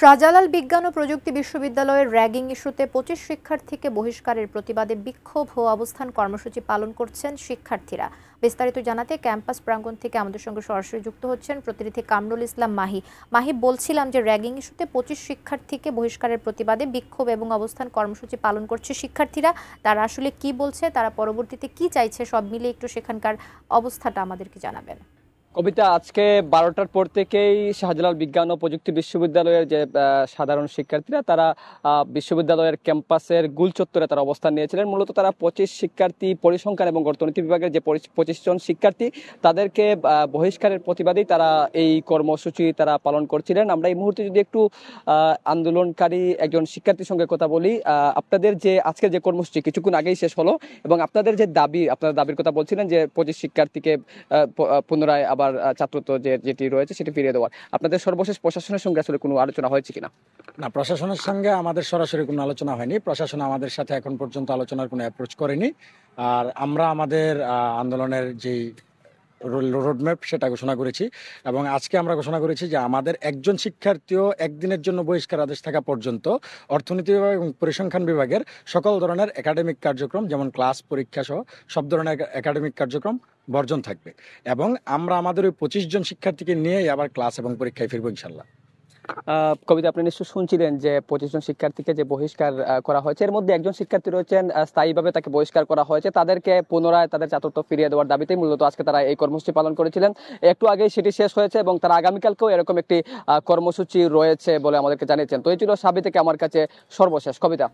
শাহজালাল বিজ্ঞান ও প্রযুক্তি বিশ্ববিদ্যালয়ের র্যাগিং ইস্যুতে ২৫ শিক্ষার্থীকে বহিষ্কারের প্রতিবাদে বিক্ষোভ ও অবস্থান কর্মসূচি পালন করছেন শিক্ষার্থীরা। বিস্তারিত জানাতে ক্যাম্পাস প্রাঙ্গণ থেকে আমাদের সঙ্গে সরাসরি যুক্ত হচ্ছেন প্রতিনিধি কামরুল ইসলাম মাহি। মাহি, বলছিলাম যে র্যাগিং ইস্যুতে ২৫ শিক্ষার্থীকে বহিষ্কারের প্রতিবাদে বিক্ষোভ এবং অবস্থান কর্মসূচি পালন করছে শিক্ষার্থীরা। তারা আসলে কি বলছে, তারা পরবর্তীতে কি চাইছে, সব মিলে একটু সেখানকার অবস্থাটা আমাদেরকে জানাবেন। কবিতা, আজকে ১২টার পর থেকেই শাহজালাল বিজ্ঞান ও প্রযুক্তি বিশ্ববিদ্যালয়ের যে সাধারণ শিক্ষার্থীরা তারা বিশ্ববিদ্যালয়ের ক্যাম্পাসের গুল চত্বরে তারা অবস্থান নিয়েছিলেন। মূলত তারা ২৫ শিক্ষার্থী, পরিসংখ্যান এবং অর্থনীতি বিভাগের যে ২৫ জন শিক্ষার্থী তাদেরকে বহিষ্কারের প্রতিবাদেই তারা এই কর্মসূচি তারা পালন করছিলেন। আমরা এই মুহূর্তে যদি একটু আন্দোলনকারী একজন শিক্ষার্থীর সঙ্গে কথা বলি। আপনাদের যে আজকের যে কর্মসূচি কিছুক্ষণ আগেই শেষ হলো এবং আপনাদের যে দাবি, আপনার দাবির কথা বলছিলেন যে ২৫ শিক্ষার্থীকে পুনরায় আবার ছাত্রত্ব যেটি রয়েছে সেটি ফিরিয়ে দেওয়ার, আপনাদের সর্বশেষ প্রশাসনের সঙ্গে আসলে কোনো আলোচনা হয়েছে কিনা? না, প্রশাসনের সঙ্গে আমাদের সরাসরি কোনো আলোচনা হয়নি। প্রশাসন আমাদের সাথে এখন পর্যন্ত আলোচনার কোনো অ্যাপ্রোচ করেনি। আর আমরা আমাদের আন্দোলনের যেই রোডম্যাপ সেটা ঘোষণা করেছি এবং আজকে আমরা ঘোষণা করেছি যে আমাদের একজন শিক্ষার্থীও একদিনের জন্য বহিষ্কার আদেশ থাকা পর্যন্ত অর্থনীতি বিভাগ এবং পরিসংখ্যান বিভাগের সকল ধরনের একাডেমিক কার্যক্রম, যেমন ক্লাস, পরীক্ষা সহ সব ধরনের একাডেমিক কার্যক্রম বর্জন থাকবে এবং আমরা আমাদের ওই ২৫ জন শিক্ষার্থীকে নিয়েই আবার ক্লাস এবং পরীক্ষায় ফিরবো ইনশাল্লাহ। কবিতা, আপনি নিশ্চয় শুনছিলেন যে ২৫ জন শিক্ষার্থীকে যে বহিষ্কার করা হয়েছে, এর মধ্যে একজন শিক্ষার্থী রয়েছেন স্থায়ীভাবে তাকে বহিষ্কার করা হয়েছে। তাদেরকে পুনরায় তাদের ছাত্রত্ব ফিরিয়ে দেওয়ার দাবিতেই মূলত আজকে তারা এই কর্মসূচি পালন করেছিলেন। একটু আগেই সেটি শেষ হয়েছে এবং তারা আগামীকালকেও এরকম একটি কর্মসূচি রয়েছে বলে আমাদেরকে জানিয়েছেন। তো এই ছিল সাবি থেকে আমার কাছে সর্বশেষ। কবিতা।